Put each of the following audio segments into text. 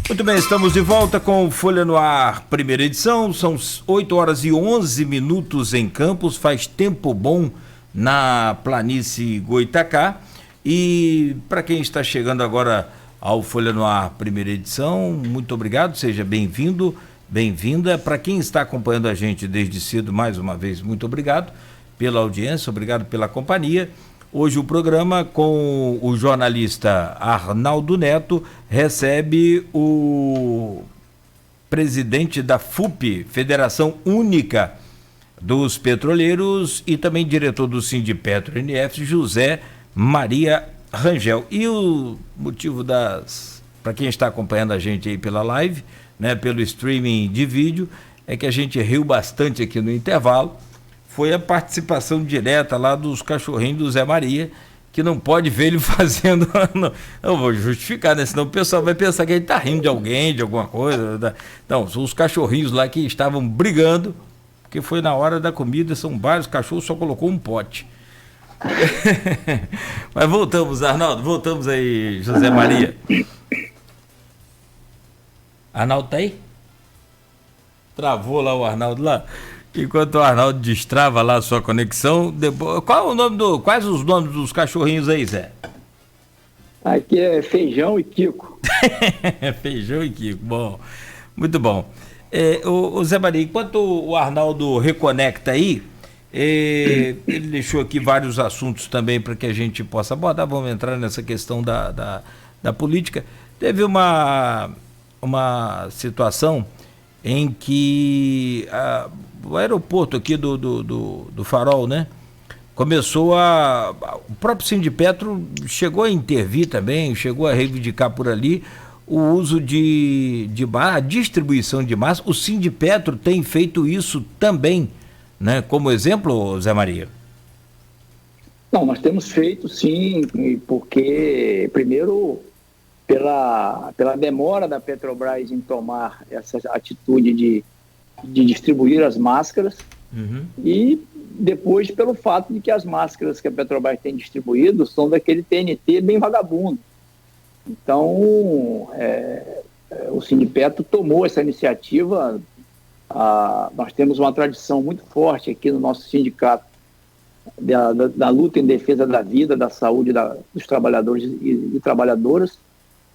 Muito bem, estamos de volta com Folha no Ar, primeira edição. São 8 horas e 11 minutos em Campos, faz tempo bom na planície Goitacá. E para quem está chegando agora ao Folha no Ar, primeira edição, muito obrigado, seja bem-vindo, bem-vinda. Para quem está acompanhando a gente desde cedo, mais uma vez, muito obrigado pela audiência, obrigado pela companhia. Hoje o programa com o jornalista Arnaldo Neto recebe o presidente da FUP, Federação Única dos Petroleiros, e também diretor do Sindipetro NF, José Maria Rangel. E o motivo para quem está acompanhando a gente aí pela live, né, pelo streaming de vídeo, é que a gente riu bastante aqui no intervalo. Foi a participação direta lá dos cachorrinhos do Zé Maria, que não pode ver ele fazendo. Não vou justificar, né? Senão o pessoal vai pensar que ele está rindo de alguém, de alguma coisa. Não, são os cachorrinhos lá que estavam brigando, porque foi na hora da comida, são vários cachorros, só colocou um pote. Mas voltamos, Arnaldo, voltamos aí, José Maria. Arnaldo tá aí? Travou lá o Arnaldo lá. Enquanto o Arnaldo destrava lá a sua conexão, depois, quais os nomes dos cachorrinhos aí, Zé? Aqui é Feijão e Kiko. Feijão e Kiko, bom, muito bom. O Zé Maria, enquanto o Arnaldo reconecta aí, ele deixou aqui vários assuntos também para que a gente possa abordar. Vamos entrar nessa questão da política. Teve uma situação em que o aeroporto aqui do Farol, né? O próprio Sindipetro chegou a intervir também, chegou a reivindicar por ali o uso a distribuição de máscara. O Sindipetro tem feito isso também, né? Como exemplo, Zé Maria? Não, nós temos feito sim, porque primeiro pela demora da Petrobras em tomar essa atitude de distribuir as máscaras, e depois pelo fato de que as máscaras que a Petrobras tem distribuído são daquele TNT bem vagabundo. Então, o Sindipetro tomou essa iniciativa. Nós temos uma tradição muito forte aqui no nosso sindicato da luta em defesa da vida, da saúde dos trabalhadores e trabalhadoras.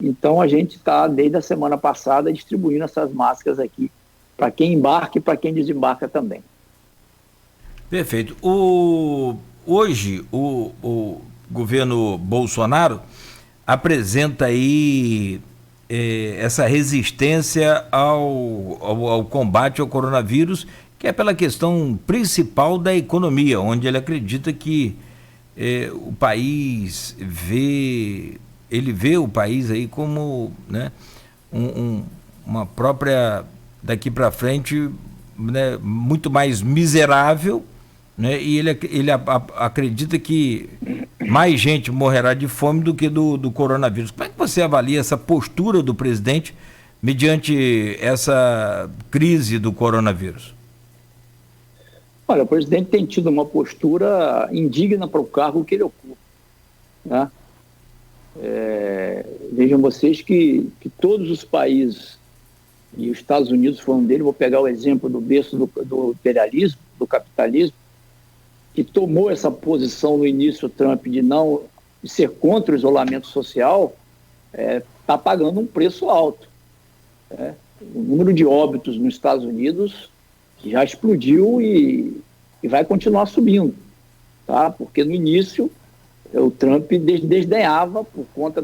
Então, a gente está, desde a semana passada, distribuindo essas máscaras aqui para quem embarca e para quem desembarca também. Perfeito. Hoje, o governo Bolsonaro apresenta aí essa resistência ao combate ao coronavírus, que é pela questão principal da economia, onde ele acredita que o país ele vê o país aí como, né, uma própria, daqui para frente, né, muito mais miserável, né, e ele acredita que mais gente morrerá de fome do que do coronavírus. Como é que você avalia essa postura do presidente mediante essa crise do coronavírus? Olha, o presidente tem tido uma postura indigna para o cargo que ele ocupa, né? Vejam vocês que todos os países, e os Estados Unidos foi um deles, vou pegar o exemplo do berço do imperialismo, do capitalismo, que tomou essa posição no início, Trump, de ser contra o isolamento social, está pagando um preço alto. O número de óbitos nos Estados Unidos já explodiu e vai continuar subindo, tá? Porque no início o Trump desdenhava por conta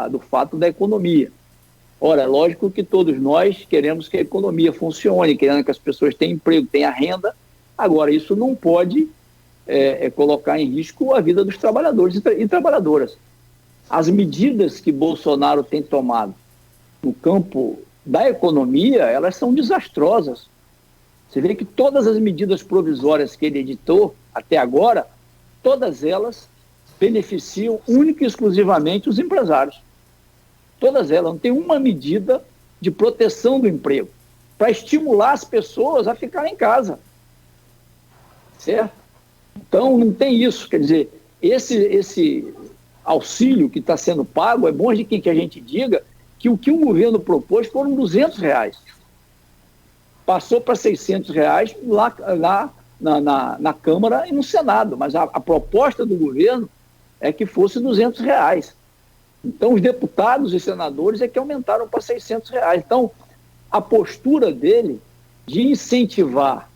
do fato da economia. Ora, é lógico que todos nós queremos que a economia funcione, querendo que as pessoas tenham emprego, tenham renda. Agora, isso não pode colocar em risco a vida dos trabalhadores e trabalhadoras. As medidas que Bolsonaro tem tomado no campo da economia, elas são desastrosas. Você vê que todas as medidas provisórias que ele editou até agora, todas elas beneficiam única e exclusivamente os empresários. Todas elas. Não tem uma medida de proteção do emprego para estimular as pessoas a ficarem em casa. Certo? Então, não tem isso. Quer dizer, esse auxílio que está sendo pago, é bom de que a gente diga que o que o governo propôs foram R$ 200. Passou para R$ 600 lá na Câmara e no Senado, mas a proposta do governo é que fosse R$ 200. Então, os deputados e senadores é que aumentaram para R$ 600. Então, a postura dele de incentivar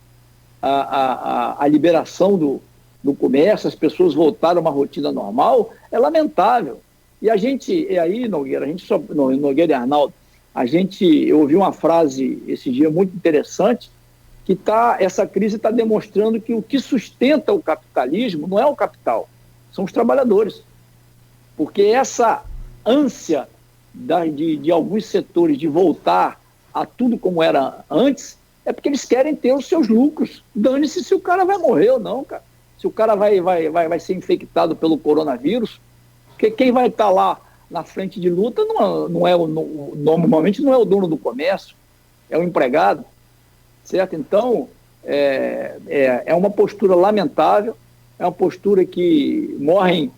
a liberação do comércio, as pessoas voltaram a uma rotina normal, é lamentável. E aí, Nogueira, Nogueira e Arnaldo, eu ouvi uma frase esse dia muito interessante, que essa crise está demonstrando que o que sustenta o capitalismo não é o capital, são os trabalhadores. Porque essa ânsia de alguns setores de voltar a tudo como era antes, é porque eles querem ter os seus lucros. Dane-se se o cara vai morrer ou não, cara. Se o cara vai ser infectado pelo coronavírus, porque quem vai estar lá na frente de luta normalmente não é o dono do comércio, é o empregado, certo? Então, é uma postura lamentável, é uma postura que morrem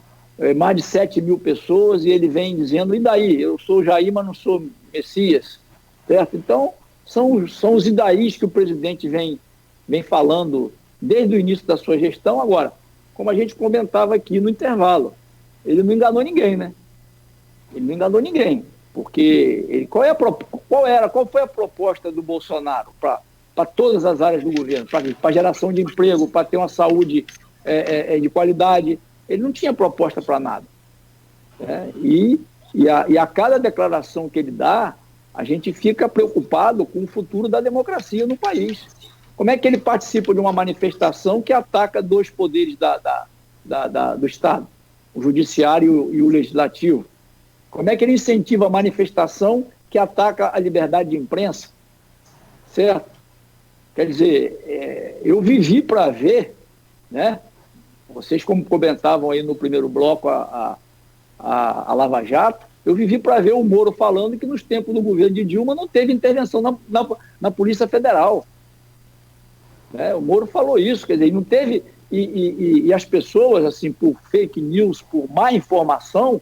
mais de 7 mil pessoas e ele vem dizendo, e daí? Eu sou Jair, mas não sou Messias, certo? Então, são os idaís que o presidente vem falando desde o início da sua gestão. Agora, como a gente comentava aqui no intervalo, ele não enganou ninguém, né? Ele não enganou ninguém, porque qual foi a proposta do Bolsonaro para todas as áreas do governo, para geração de emprego, para ter uma saúde de qualidade? Ele não tinha proposta para nada. E a cada declaração que ele dá, a gente fica preocupado com o futuro da democracia no país. Como é que ele participa de uma manifestação que ataca dois poderes do Estado, o judiciário e o legislativo? Como é que ele incentiva a manifestação que ataca a liberdade de imprensa? Certo? Quer dizer, eu vivi para ver, né? Vocês, como comentavam aí no primeiro bloco a Lava Jato, eu vivi para ver o Moro falando que nos tempos do governo de Dilma não teve intervenção na Polícia Federal. O Moro falou isso, quer dizer, não teve, e as pessoas, assim, por fake news, por má informação,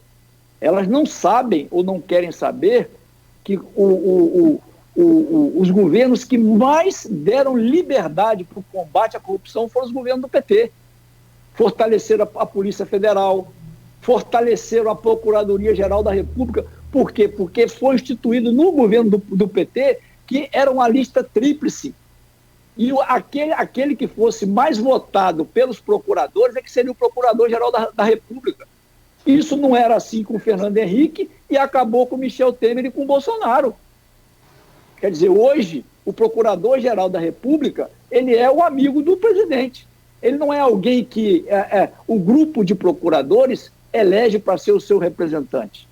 elas não sabem ou não querem saber que os governos que mais deram liberdade para o combate à corrupção foram os governos do PT. Fortaleceram a Polícia Federal, fortaleceram a Procuradoria-Geral da República. Por quê? Porque foi instituído no governo do PT que era uma lista tríplice. E aquele que fosse mais votado pelos procuradores é que seria o Procurador-Geral da República. Isso não era assim com o Fernando Henrique e acabou com o Michel Temer e com o Bolsonaro. Quer dizer, hoje, o Procurador-Geral da República, ele é o amigo do presidente. Ele não é alguém que o grupo de procuradores elege para ser o seu representante.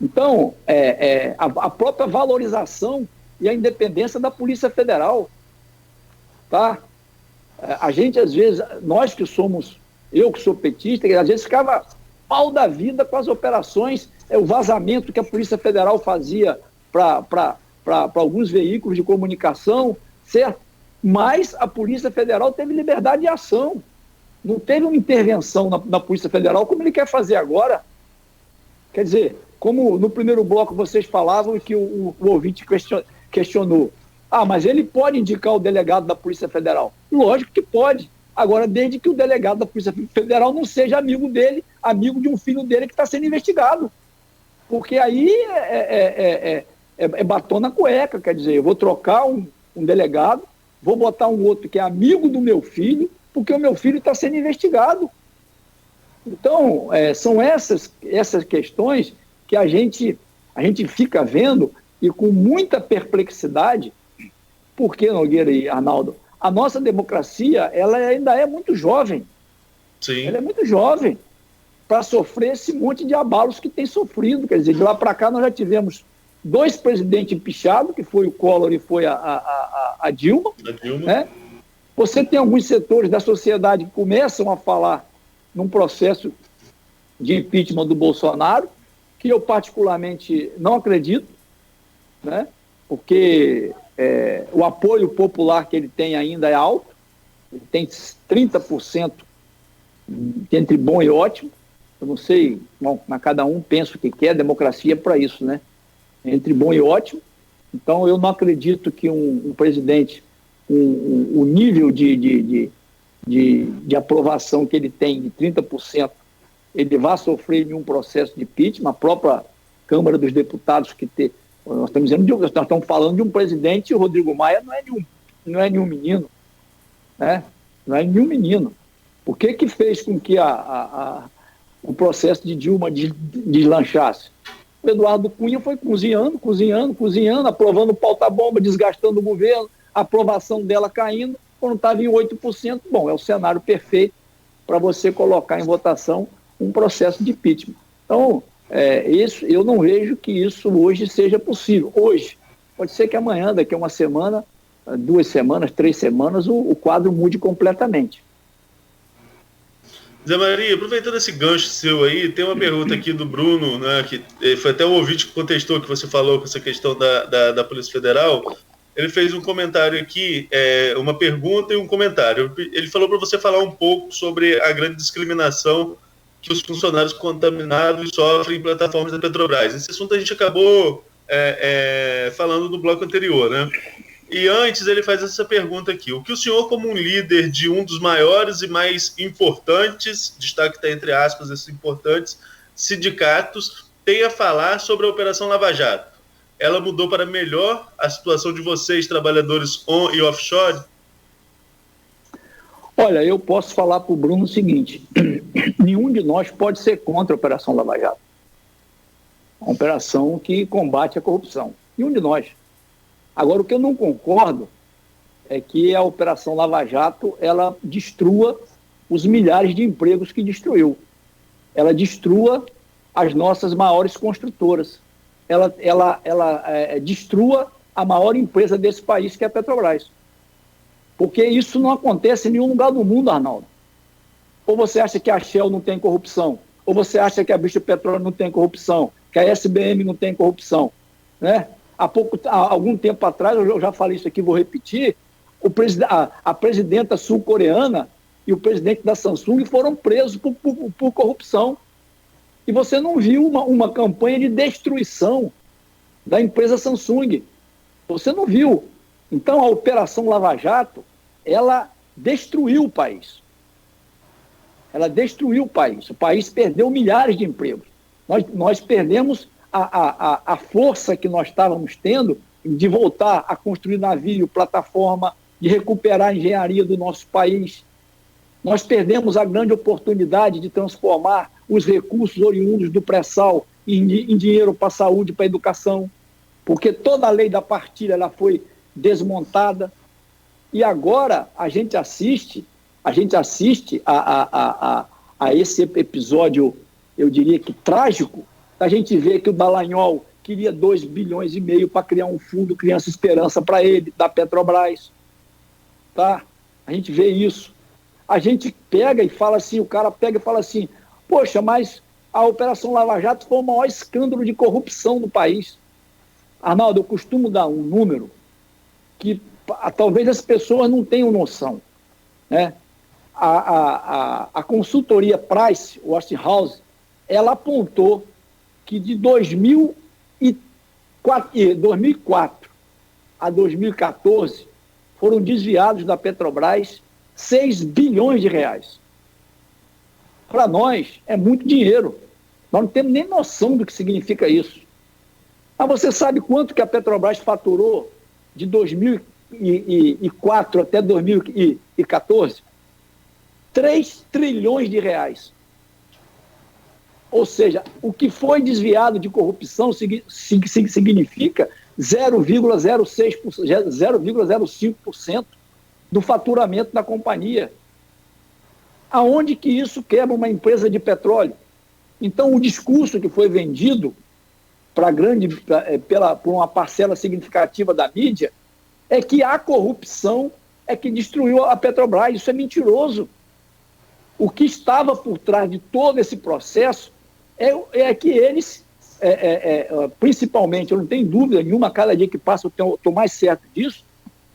Então, a própria valorização e a independência da Polícia Federal. Tá? A gente, às vezes, eu que sou petista, às vezes ficava pau da vida com as operações, o vazamento que a Polícia Federal fazia para alguns veículos de comunicação, certo? Mas a Polícia Federal teve liberdade de ação. Não teve uma intervenção na Polícia Federal como ele quer fazer agora. Quer dizer, como no primeiro bloco vocês falavam e que o ouvinte questionou. Mas ele pode indicar o delegado da Polícia Federal? Lógico que pode. Agora, desde que o delegado da Polícia Federal não seja amigo dele, amigo de um filho dele que está sendo investigado. Porque aí é batom na cueca, quer dizer, eu vou trocar um delegado, vou botar um outro que é amigo do meu filho, porque o meu filho está sendo investigado. Então, são essas questões que a gente fica vendo e com muita perplexidade, porque, Nogueira e Arnaldo, a nossa democracia ela ainda é muito jovem. Sim. Ela é muito jovem para sofrer esse monte de abalos que tem sofrido. Quer dizer, de lá para cá nós já tivemos 2 presidentes empichados, que foi o Collor e foi a Dilma. Né? Você tem alguns setores da sociedade que começam a falar num processo de impeachment do Bolsonaro, que eu particularmente não acredito, né? Porque o apoio popular que ele tem ainda é alto, ele tem 30% entre bom e ótimo. Eu não sei, bom, mas cada um pensa o que quer, democracia é para isso, né? entre bom e ótimo. Então, eu não acredito que um presidente, o nível de aprovação que ele tem, de 30%, ele vá sofrer nenhum processo de impeachment. A própria Câmara dos Deputados, nós estamos falando de um presidente, o Rodrigo Maia não é nenhum menino, né? Não é nenhum menino. O que fez com que o processo de Dilma deslanchasse? O Eduardo Cunha foi cozinhando, aprovando pauta-bomba, desgastando o governo, a aprovação dela caindo, quando estava em 8%, bom, é o cenário perfeito para você colocar em votação um processo de impeachment. Então, eu não vejo que isso hoje seja possível. Hoje, pode ser que amanhã, daqui a uma semana, 2 semanas, 3 semanas, o quadro mude completamente. Zé Maria, aproveitando esse gancho seu aí, tem uma pergunta aqui do Bruno, né, que foi até o ouvinte que contestou que você falou com essa questão da Polícia Federal. Ele fez um comentário aqui, uma pergunta e um comentário. Ele falou para você falar um pouco sobre a grande discriminação que os funcionários contaminados sofrem em plataformas da Petrobras. Esse assunto a gente acabou falando no bloco anterior, né? E antes ele faz essa pergunta aqui: o que o senhor, como um líder de um dos maiores e mais importantes, destaque está entre aspas, esses importantes sindicatos, tem a falar sobre a Operação Lava Jato? Ela mudou para melhor a situação de vocês, trabalhadores on e offshore? Olha, eu posso falar para o Bruno o seguinte: nenhum de nós pode ser contra a Operação Lava Jato. Uma operação que combate a corrupção. Nenhum de nós. Agora, o que eu não concordo é que a Operação Lava Jato ela destrua os milhares de empregos que destruiu. Ela destrua as nossas maiores construtoras. Ela destrua a maior empresa desse país, que é a Petrobras. Porque isso não acontece em nenhum lugar do mundo, Arnaldo. Ou você acha que a Shell não tem corrupção, ou você acha que a British Petroleum não tem corrupção, que a SBM não tem corrupção, né? Há algum tempo atrás, eu já falei isso aqui, vou repetir, a presidenta sul-coreana e o presidente da Samsung foram presos por corrupção. E você não viu uma campanha de destruição da empresa Samsung. Você não viu. Então, a Operação Lava Jato, ela destruiu o país. Ela destruiu o país. O país perdeu milhares de empregos. Nós perdemos a força que nós estávamos tendo de voltar a construir navio, plataforma, de recuperar a engenharia do nosso país. Nós perdemos a grande oportunidade de transformar os recursos oriundos do pré-sal em dinheiro para a saúde, para a educação, porque toda a lei da partilha ela foi desmontada. E agora a gente assiste a esse episódio, eu diria que trágico. A gente vê que o Dallagnol queria 2,5 bilhões para criar um fundo Criança Esperança para ele, da Petrobras. Tá? A gente vê isso. A gente pega e fala assim, o cara pega e fala assim, poxa, mas a Operação Lava Jato foi o maior escândalo de corrupção do país. Arnaldo, eu costumo dar um número que talvez as pessoas não tenham noção, né? A consultoria Price Waterhouse, ela apontou que de 2004 a 2014 foram desviados da Petrobras 6 bilhões de reais. Para nós é muito dinheiro. Nós não temos nem noção do que significa isso. Mas você sabe quanto que a Petrobras faturou de 2004 até 2014? 3 trilhões de reais. Ou seja, o que foi desviado de corrupção significa 0,05% do faturamento da companhia. Aonde que isso quebra uma empresa de petróleo? Então, o discurso que foi vendido por uma parcela significativa da mídia é que a corrupção é que destruiu a Petrobras. Isso é mentiroso. O que estava por trás de todo esse processo é que eles, principalmente, eu não tenho dúvida nenhuma, cada dia que passa eu estou mais certo disso,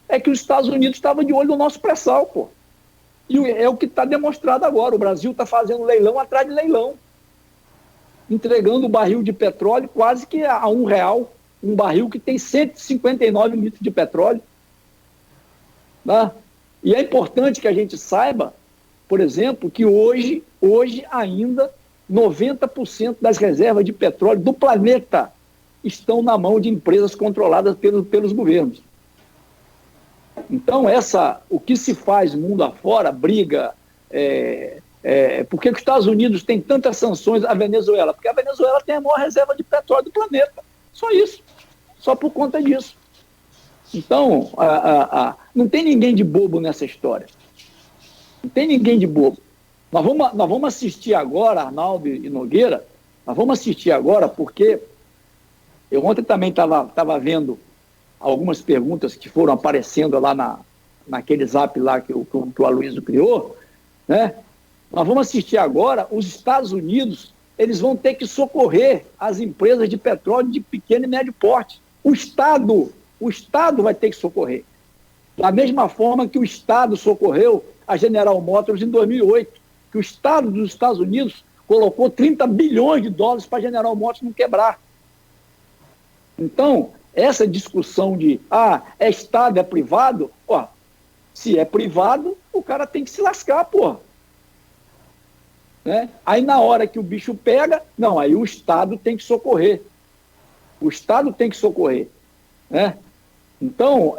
é que os Estados Unidos estavam de olho no nosso pré-sal, pô. E é o que está demonstrado agora. O Brasil está fazendo leilão atrás de leilão, entregando o barril de petróleo quase que a R$1. um barril que tem 159 litros de petróleo. Tá? E é importante que a gente saiba, por exemplo, que hoje ainda 90% das reservas de petróleo do planeta estão na mão de empresas controladas pelos governos. Então, o que se faz mundo afora, briga, por que os Estados Unidos têm tantas sanções à Venezuela? Porque a Venezuela tem a maior reserva de petróleo do planeta. Só isso. Só por conta disso. Então, não tem ninguém de bobo nessa história. Não tem ninguém de bobo. Nós vamos assistir agora, Arnaldo e Nogueira, nós vamos assistir agora porque eu ontem também estava vendo algumas perguntas que foram aparecendo lá naquele zap lá que o Aloysio criou, né? Nós vamos assistir agora, os Estados Unidos, eles vão ter que socorrer as empresas de petróleo de pequeno e médio porte. O Estado vai ter que socorrer. Da mesma forma que o Estado socorreu a General Motors em 2008, que o Estado dos Estados Unidos colocou 30 bilhões de dólares para a General Motors não quebrar. Então, essa discussão de, é Estado, é privado, se é privado, o cara tem que se lascar, porra. Né? Aí na hora que o bicho pega, aí o Estado tem que socorrer. O Estado tem que socorrer. Né? Então,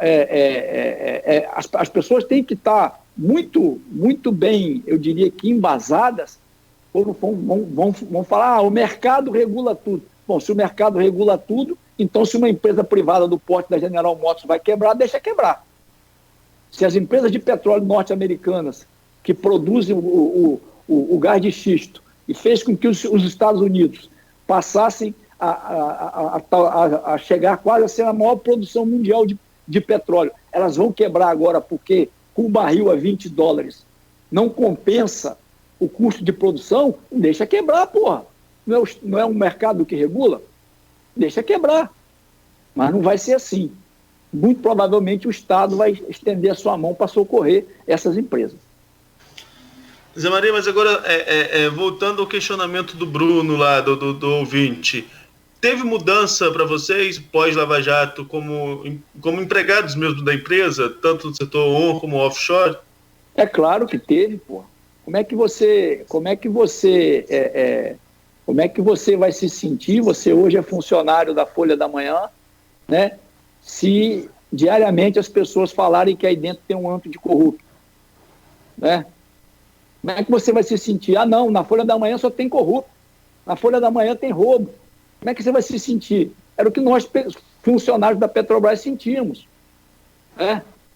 as pessoas têm que estar muito, muito bem, eu diria que embasadas, quando vão falar, o mercado regula tudo. Bom, se o mercado regula tudo, então se uma empresa privada do porte da General Motors vai quebrar, deixa quebrar. Se as empresas de petróleo norte-americanas que produzem o gás de xisto e fez com que os Estados Unidos passassem a chegar quase a ser a maior produção mundial de petróleo, elas vão quebrar agora porque com o barril a $20 não compensa o custo de produção, deixa quebrar, porra. Não é um mercado que regula? Deixa quebrar. Mas não vai ser assim. Muito provavelmente o Estado vai estender a sua mão para socorrer essas empresas. Zé Maria, mas agora, voltando ao questionamento do Bruno lá, do ouvinte, teve mudança para vocês, pós-Lava Jato, como empregados mesmo da empresa, tanto no setor on como offshore? É claro que teve, pô. Como é que você vai se sentir? Você hoje é funcionário da Folha da Manhã, né? Se diariamente as pessoas falarem que aí dentro tem um antro de corrupto, né? Como é que você vai se sentir? Não, na Folha da Manhã só tem corrupto, na Folha da Manhã tem roubo. Como é que você vai se sentir? Era o que nós, funcionários da Petrobras, sentimos.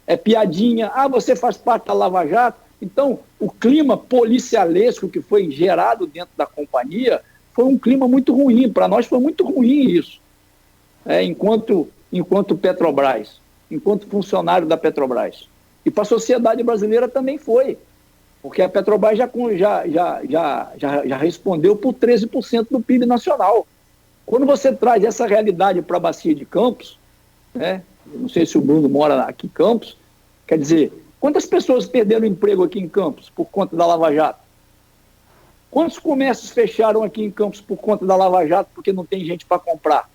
É piadinha, você faz parte da Lava Jato. Então, o clima policialesco que foi gerado dentro da companhia foi um clima muito ruim. Para nós foi muito ruim isso. Enquanto Petrobras, enquanto funcionário da Petrobras. E para a sociedade brasileira também foi. Porque a Petrobras já respondeu por 13% do PIB nacional. Quando você traz essa realidade para a Bacia de Campos, né? Eu não sei se o Bruno mora aqui em Campos, quer dizer, quantas pessoas perderam emprego aqui em Campos por conta da Lava Jato? Quantos comércios fecharam aqui em Campos por conta da Lava Jato porque não tem gente para comprar?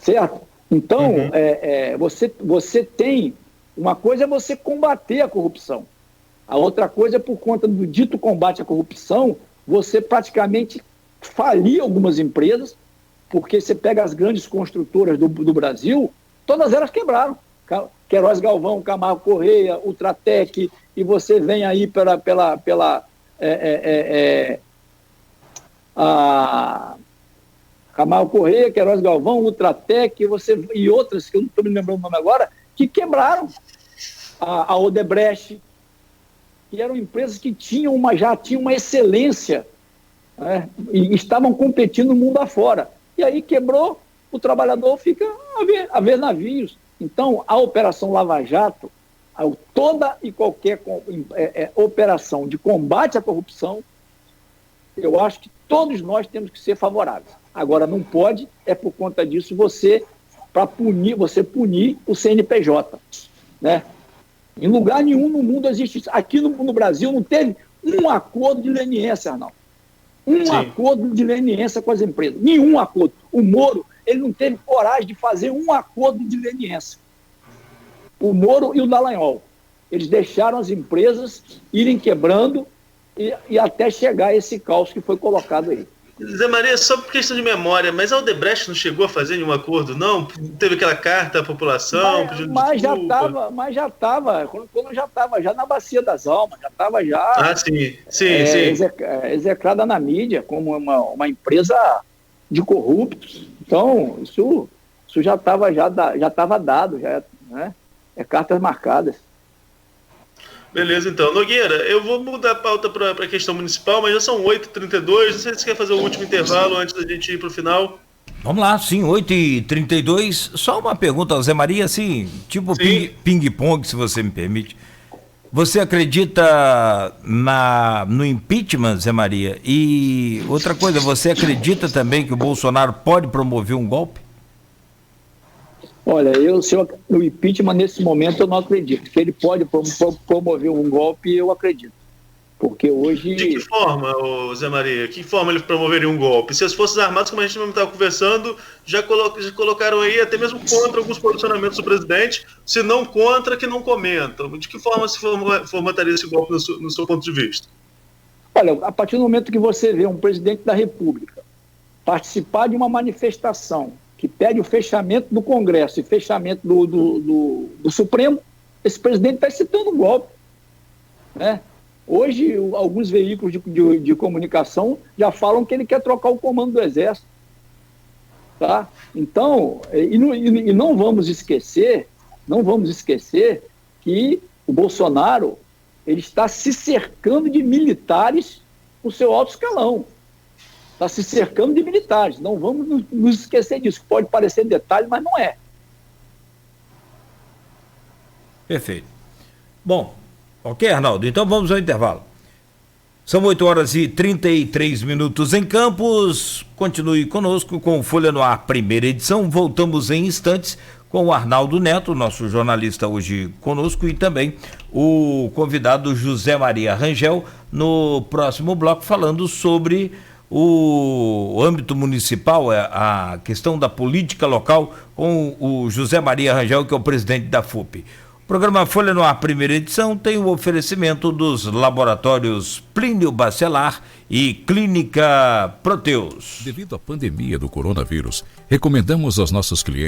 Certo? Então, você tem... Uma coisa é você combater a corrupção. A outra coisa é, por conta do dito combate à corrupção, você praticamente falir algumas empresas, porque você pega as grandes construtoras do Brasil, todas elas quebraram. Queiroz Galvão, Camargo Correia, Ultratec, e você vem aí Camargo Correia, Queiroz Galvão, Ultratec, e outras, que eu não estou me lembrando o nome agora, que quebraram. A Odebrecht, que eram empresas que já tinham uma excelência, né, e estavam competindo no mundo afora. E aí quebrou, o trabalhador fica a ver navios. Então, a Operação Lava Jato, toda e qualquer operação de combate à corrupção, eu acho que todos nós temos que ser favoráveis. Agora, não pode, por conta disso, você punir o CNPJ. Né? Em lugar nenhum no mundo existe isso. Aqui no Brasil não teve um acordo de leniência, Arnaldo. Sim. Acordo de leniência com as empresas. Nenhum acordo. O Moro, ele não teve coragem de fazer um acordo de leniência. O Moro e o Dallagnol. Eles deixaram as empresas irem quebrando e até chegar a esse caos que foi colocado aí. Zé Maria, só por questão de memória, mas a Odebrecht não chegou a fazer nenhum acordo, não? Teve aquela carta à população pedindo desculpa? Mas já estava, quando já estava já na Bacia das Almas, já estava já... Ah, sim. Execrada na mídia como uma empresa de corruptos. Então, isso já estava dado, né? Cartas marcadas. Beleza, então. Nogueira, eu vou mudar a pauta para a questão municipal, mas já são 8h32. Não sei se você quer fazer o último intervalo antes da gente ir para o final. Vamos lá, sim, 8h32. Só uma pergunta ao Zé Maria, assim, tipo ping-pong, se você me permite. Você acredita no impeachment, Zé Maria? E outra coisa, você acredita também que o Bolsonaro pode promover um golpe? Olha, o impeachment nesse momento eu não acredito. Que ele pode promover um golpe, eu acredito. Porque hoje... De que forma, Zé Maria? Que forma ele promoveria um golpe? Se as Forças Armadas, como a gente mesmo estava conversando, já colocaram aí até mesmo contra alguns posicionamentos do presidente, se não contra, que não comentam. De que forma se formataria esse golpe no seu ponto de vista? Olha, a partir do momento que você vê um presidente da República participar de uma manifestação que pede o fechamento do Congresso e fechamento do Supremo, esse presidente está citando um golpe, né? Hoje, alguns veículos de comunicação já falam que ele quer trocar o comando do Exército. Tá? Então, não vamos esquecer que o Bolsonaro ele está se cercando de militares no seu alto escalão. Está se cercando de militares. Não vamos nos esquecer disso. Pode parecer detalhe, mas não é. Perfeito. Bom, ok, Arnaldo? Então vamos ao intervalo. São 8h33 em Campos. Continue conosco com Folha no Ar, primeira edição. Voltamos em instantes com o Arnaldo Neto, nosso jornalista hoje conosco, e também o convidado José Maria Rangel, no próximo bloco, falando sobre o âmbito municipal, a questão da política local, com o José Maria Rangel, que é o presidente da FUP. O programa Folha no Ar, primeira edição, tem o oferecimento dos laboratórios Plínio Bacelar e Clínica Proteus. Devido à pandemia do coronavírus, recomendamos aos nossos clientes